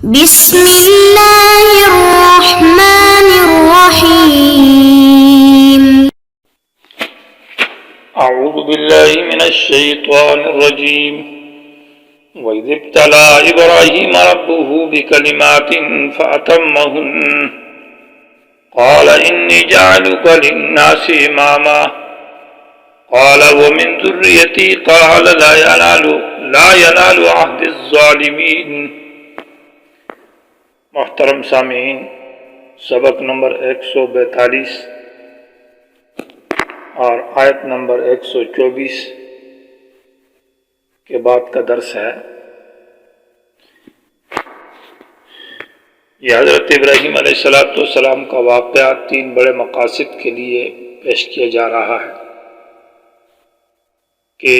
بسم الله الرحمن الرحيم. أعوذ بالله من الشيطان الرجيم. وإذ ابتلى إبراهيم ربه بكلمات فأتمهن قال إني جاعلك للناس إماما قال ومن ذريتي قال لا ينال عهد الظالمين. محترم سامعین، سبق نمبر 142 اور آیت نمبر 124 کے بعد کا درس ہے۔ یہ حضرت ابراہیم علیہ السلام کا واقعہ 3 بڑے مقاصد کے لیے پیش کیا جا رہا ہے کہ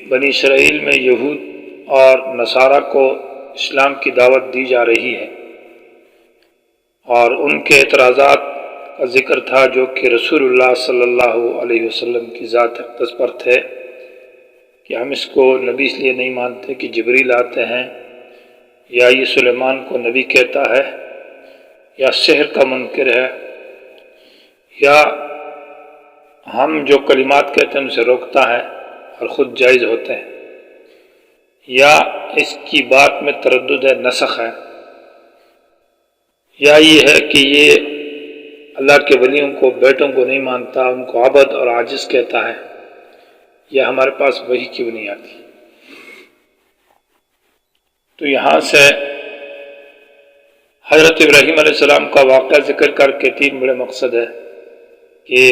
بنی اسرائیل میں یہود اور نصارہ کو اسلام کی دعوت دی جا رہی ہے، اور ان کے اعتراضات کا ذکر تھا جو کہ رسول اللہ صلی اللہ علیہ وسلم کی ذات اقدس پر تھے کہ ہم اس کو نبی اس لیے نہیں مانتے کہ جبریل آتے ہیں، یا یہ سلیمان کو نبی کہتا ہے، یا سحر کا منکر ہے، یا ہم جو کلمات کہتے ہیں ان سے روکتا ہے اور خود جائز ہوتے ہیں، یا اس کی بات میں تردد ہے، نسخ ہے، یا یہ ہے کہ یہ اللہ کے ولیوں کو بیٹوں کو نہیں مانتا، ان کو عبد اور عاجز کہتا ہے، یا ہمارے پاس وحی کیوں نہیں آتی۔ تو یہاں سے حضرت ابراہیم علیہ السلام کا واقعہ ذکر کر کے 3 بڑے مقصد ہے کہ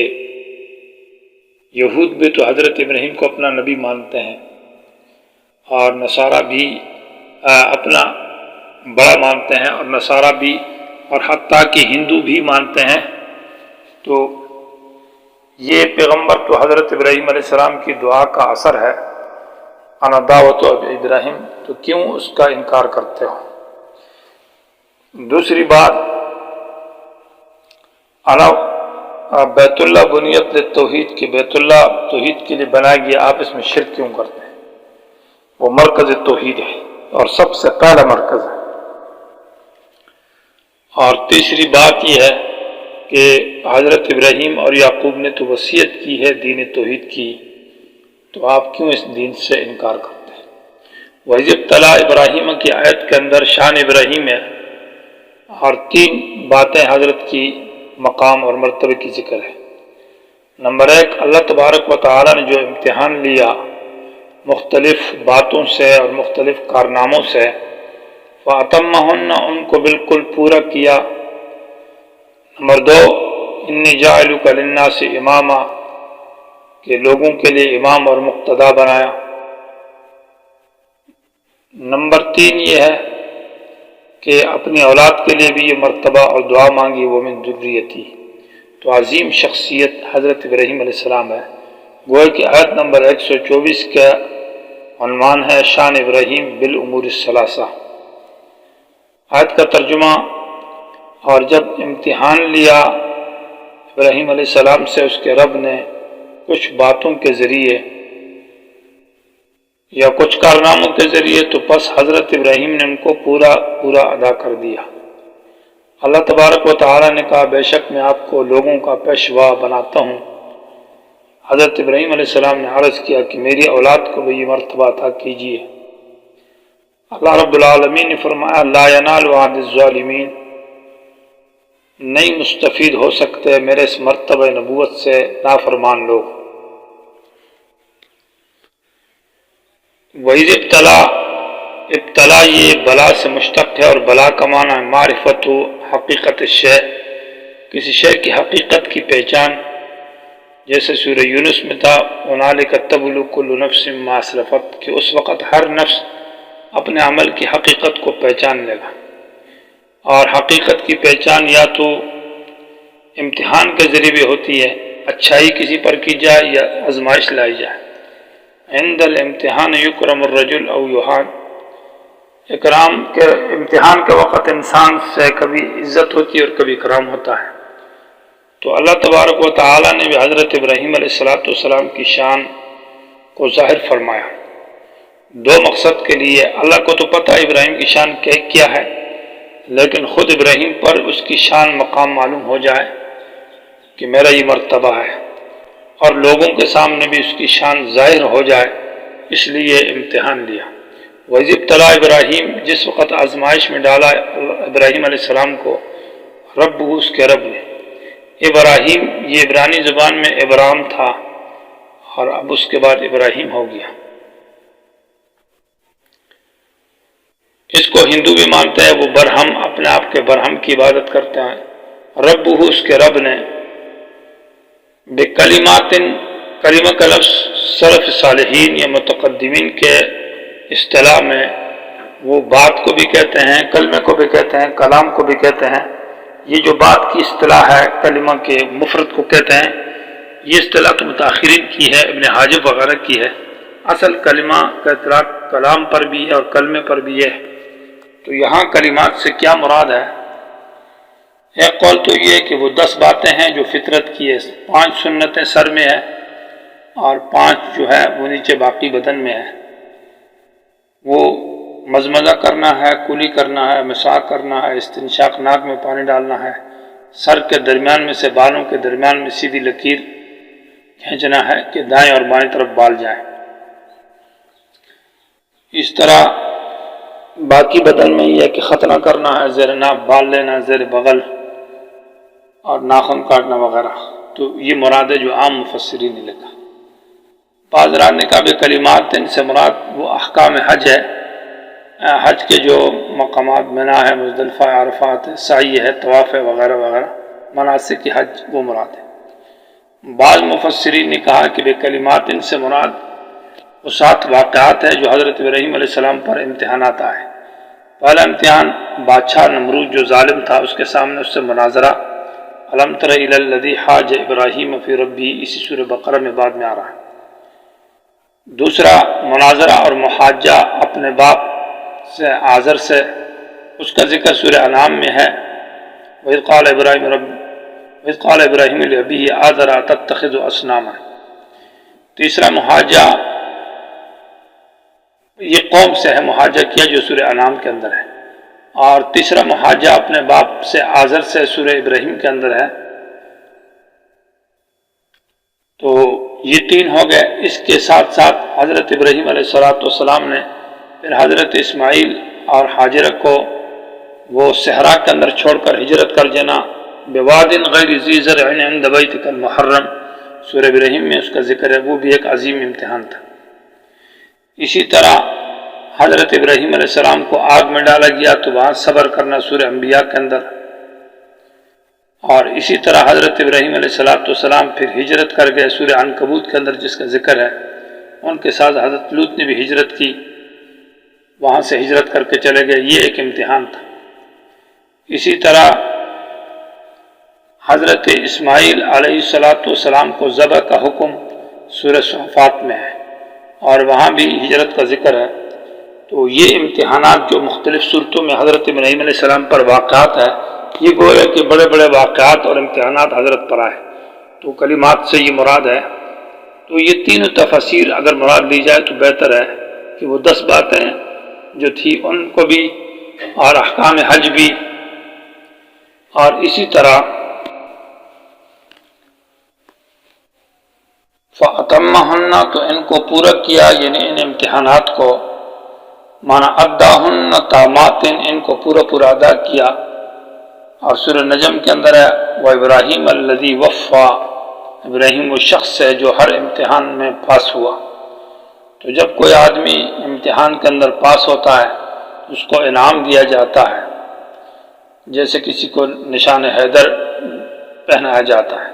یہود بھی تو حضرت ابراہیم کو اپنا نبی مانتے ہیں، اور نصارہ بھی اپنا بڑا مانتے ہیں، اور نصارہ بھی، اور حتیٰ کہ ہندو بھی مانتے ہیں۔ تو یہ پیغمبر تو حضرت ابراہیم علیہ السلام کی دعا کا اثر ہے، انا دعوت ابراہیم، تو کیوں اس کا انکار کرتے ہو؟ دوسری بات، بیت اللہ بنیت للتوحید کی بیت اللہ توحید کے لیے بنایا گیا، آپ اس میں شرک کیوں کرتے ہیں؟ وہ مرکز توحید ہے اور سب سے پہلا مرکز ہے۔ اور تیسری بات یہ ہے کہ حضرت ابراہیم اور یعقوب نے تو وصیت کی ہے دین توحید کی، تو آپ کیوں اس دین سے انکار کرتے ہیں؟ وَإِذِ ابْتَلَىٰ ابراہیم کی آیت کے اندر شان ابراہیم ہے، اور 3 باتیں حضرت کی مقام اور مرتبے کی ذکر ہے۔ نمبر 1، اللہ تبارک و تعالی نے جو امتحان لیا مختلف باتوں سے اور مختلف کارناموں سے، فَأَتَمَّهُنَّ، ان کو بالکل پورا کیا۔ نمبر 2، اِنِّي جَاعِلُكَ لِلنَّاسِ اماما، کہ لوگوں کے لیے امام اور مقتدا بنایا۔ نمبر 3 یہ ہے کہ اپنی اولاد کے لیے بھی یہ مرتبہ اور دعا مانگی، وہ من ذریتی۔ تو عظیم شخصیت حضرت ابراہیم علیہ السلام ہے۔ گویا کہ آیت نمبر 124 کا عنوان ہے شان ابراہیم بالامور الثلاثہ۔ آیت کا ترجمہ، اور جب امتحان لیا ابراہیم علیہ السلام سے اس کے رب نے کچھ باتوں کے ذریعے یا کچھ کارناموں کے ذریعے، تو پس حضرت ابراہیم نے ان کو پورا ادا کر دیا۔ اللہ تبارک و تعالی نے کہا بے شک میں آپ کو لوگوں کا پیشوا بناتا ہوں۔ حضرت ابراہیم علیہ السلام نے عرض کیا کہ میری اولاد کو بھی یہ مرتبہ عطا کیجیے۔ اللہ رب العالمین نے فرمایا لا ینال عہد الظالمین، نہیں مستفید ہو سکتے میرے اس مرتبہ نبوت سے نافرمان لوگ۔ وَإِذِ ابتلا یہ بلا سے مشتق ہے، اور بلا کا معنی ہے معرفت و حقیقت الشیء، کسی شے کی حقیقت کی پہچان، جیسے سورہ یونس میں تھا هُنَالِكَ تَبْلُو كُلُّ نَفْسٍ مَا أَسْلَفَتْ، کہ اس وقت ہر نفس اپنے عمل کی حقیقت کو پہچان لے گا۔ اور حقیقت کی پہچان یا تو امتحان کے ذریعے بھی ہوتی ہے، اچھائی کسی پر کی جائے یا آزمائش لائی جائے۔ عند الامتحان یکرم الرجل او یہان، اکرام کے امتحان کے وقت انسان سے کبھی عزت ہوتی ہے اور کبھی کرام ہوتا ہے۔ تو اللہ تبارک و تعالی نے بھی حضرت ابراہیم علیہ السلام کی شان کو ظاہر فرمایا 2 مقصد کے لیے۔ اللہ کو تو پتہ ابراہیم کی شان کیا ہے، لیکن خود ابراہیم پر اس کی شان مقام معلوم ہو جائے کہ میرا یہ مرتبہ ہے، اور لوگوں کے سامنے بھی اس کی شان ظاہر ہو جائے، اس لیے امتحان لیا۔ وَإِذِ ابْتَلَىٰ ابراہیم، جس وقت آزمائش میں ڈالا ابراہیم علیہ السلام کو رب اس کے رب نے۔ ابراہیم یہ عبرانی زبان میں ابرام تھا، اور اب اس کے بعد ابراہیم ہو گیا۔ اس کو ہندو بھی مانتے ہیں، وہ برہم، اپنے آپ کے برہم کی عبادت کرتے ہیں۔ رب اس کے رب نے بکلمات، کلمہ کا لفظ سلف صالحین یا متقدمین کے اصطلاح میں وہ بات کو بھی کہتے ہیں، کلمے کو بھی کہتے ہیں، کلام کو بھی کہتے ہیں۔ یہ جو بات کی اصطلاح ہے کلمہ کے مفرد کو کہتے ہیں، یہ اصطلاح تو متاخرین کی ہے، ابن حاجب وغیرہ کی ہے۔ اصل کلمہ کا اطلاق کلام پر بھی ہے اور کلمے پر بھی ہے۔ تو یہاں کلمات سے کیا مراد ہے؟ ایک قول تو یہ ہے کہ وہ 10 باتیں ہیں جو فطرت کی ہے، 5 سنتیں سر میں ہے اور 5 جو ہے وہ نیچے باقی بدن میں ہے۔ وہ مزمزہ کرنا ہے، کلی کرنا ہے، مسواک کرنا ہے، استنشاق ناک میں پانی ڈالنا ہے، سر کے درمیان میں سے بالوں کے درمیان میں سیدھی لکیر کھینچنا ہے کہ دائیں اور بائیں طرف بال جائیں۔ اس طرح باقی بدن میں یہ ہے کہ ختنہ کرنا ہے، زیر ناف بال لینا، زیر بغل اور ناخن کاٹنا وغیرہ۔ تو یہ مراد ہے جو عام مفسرین نے لکھا۔ بعض حضرات نے کہا کہ کلمات ان سے مراد وہ احکام حج ہے، حج کے جو مقامات منا ہے، مزدلفہ، عرفات ہے، سعی ہے، طواف ہے وغیرہ وغیرہ، مناسک کی حج وہ مراد ہے۔ بعض مفسرین نے کہا کہ بے کلمات ان سے مراد وہ 7 واقعات ہے جو حضرت ابراہیم علیہ السلام پر امتحانات آئے۔ پہلا امتحان بادشاہ نمرود جو ظالم تھا، اس کے سامنے اس سے مناظرہ، الم تر الی الذی حاج ابراہیم فی ربہ، اسی سورہ بقرہ میں بعد میں آ رہا ہے۔ دوسرا مناظرہ اور محاجہ اپنے باپ سے آزر سے، اس کا ذکر سورہ انعام میں ہے، وَإِذْ قَالَ إِبْرَاهِيمُ لِأَبِيهِ آزَرَ أَتَتَّخِذُ أَصْنَامًا۔ تیسرا محاجہ یہ قوم سے ہے، محاجہ کیا جو سورہ انعام کے اندر ہے، اور تیسرا محاجہ اپنے باپ سے آزر سے سورہ ابراہیم کے اندر ہے۔ تو یہ 3 ہو گئے۔ اس کے ساتھ ساتھ حضرت ابراہیم علیہ السلام نے پھر حضرت اسماعیل اور حاجرہ کو وہ صحرا کے اندر چھوڑ کر ہجرت کر جانا، بواد غیر ذی زرع عند بیتک المحرم، سورہ ابراہیم میں اس کا ذکر ہے، وہ بھی ایک عظیم امتحان تھا۔ اسی طرح حضرت ابراہیم علیہ السلام کو آگ میں ڈالا گیا تو وہاں صبر کرنا، سورہ انبیاء کے اندر۔ اور اسی طرح حضرت ابراہیم علیہ السلام پھر ہجرت کر گئے، سورہ عنکبوت کے اندر جس کا ذکر ہے۔ ان کے ساتھ حضرت لوط نے بھی ہجرت کی، وہاں سے ہجرت کر کے چلے گئے، یہ ایک امتحان تھا۔ اسی طرح حضرت اسماعیل علیہ السلام کو ذبح کا حکم سورہ صافات میں ہے، اور وہاں بھی ہجرت کا ذکر ہے۔ تو یہ امتحانات جو مختلف صورتوں میں حضرت ابراہیم علیہ السلام پر واقعات ہے، یہ گویا کہ بڑے بڑے واقعات اور امتحانات حضرت پر آئے، تو کلمات سے یہ مراد ہے۔ تو یہ 3 تفاسیر اگر مراد لی جائے تو بہتر ہے کہ وہ 10 باتیں جو تھی ان کو بھی، اور احکام حج بھی، اور اسی طرح فَأَتَمَّهُنَّ، تو ان کو پورا کیا، یعنی ان امتحانات کو، مانا اَدَّاهُنَّ تامات، ان کو پورا ادا کیا۔ اور سورہ نجم کے اندر ہے وَإِبْرَاهِيمَ الَّذِي وَفَّى، ابراہیم وہ شخص ہے جو ہر امتحان میں پاس ہوا۔ تو جب کوئی آدمی امتحان کے اندر پاس ہوتا ہے اس کو انعام دیا جاتا ہے، جیسے کسی کو نشان حیدر پہنایا جاتا ہے۔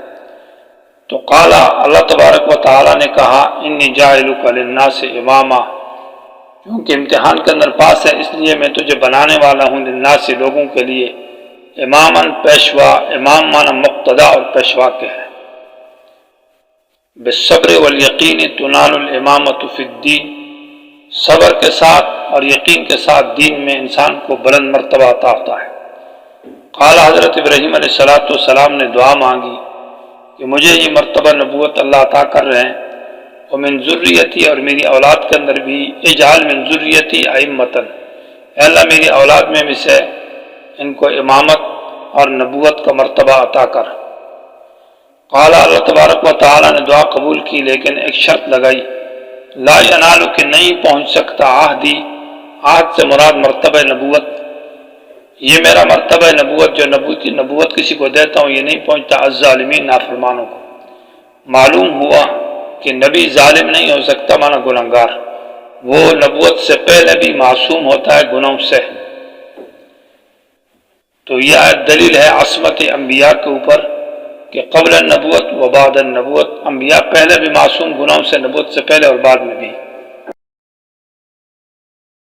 تو قال، اللہ تبارک و تعالیٰ نے کہا، انی جاعلک للناس اماما، کیونکہ امتحان کے اندر پاس ہے اس لیے میں تجھے بنانے والا ہوں للناس، لوگوں کے لیے، اماماً پیشوا، امام مانا مقتدا اور پیشوا کے ہے۔ بالصبر والیقین تنال الامامۃ فی الدین، صبر کے ساتھ اور یقین کے ساتھ دین میں انسان کو بلند مرتبہ عطا ہوتا ہے۔ قال، حضرت ابراہیم علیہ السلام نے دعا مانگی کہ مجھے یہ مرتبہ نبوت اللہ عطا کر رہے ہیں، ومن ذریتی، اور میری اولاد کے اندر بھی، اجعل من ذریتی ائمۃ، اے اللہ میری اولاد میں سے ان کو امامت اور نبوت کا مرتبہ عطا کر۔ قال اللہ تبارک و تعالیٰ نے دعا قبول کی، لیکن ایک شرط لگائی، لا ینالو کہ نہیں پہنچ سکتا عہدی، عہد سے مراد مرتبہ نبوت، یہ میرا مرتبہ نبوت جو نبوت کسی کو دیتا ہوں یہ نہیں پہنچتا الظالمین نافرمانوں کو۔ معلوم ہوا کہ نبی ظالم نہیں ہو سکتا مانا گنہگار، وہ نبوت سے پہلے بھی معصوم ہوتا ہے گناہوں سے۔ تو یہ آیت دلیل ہے عصمت انبیاء کے اوپر کہ قبل النبوت و بعد النبوت، انبیاء پہلے بھی معصوم گناہوں سے، نبوت سے پہلے اور بعد میں بھی۔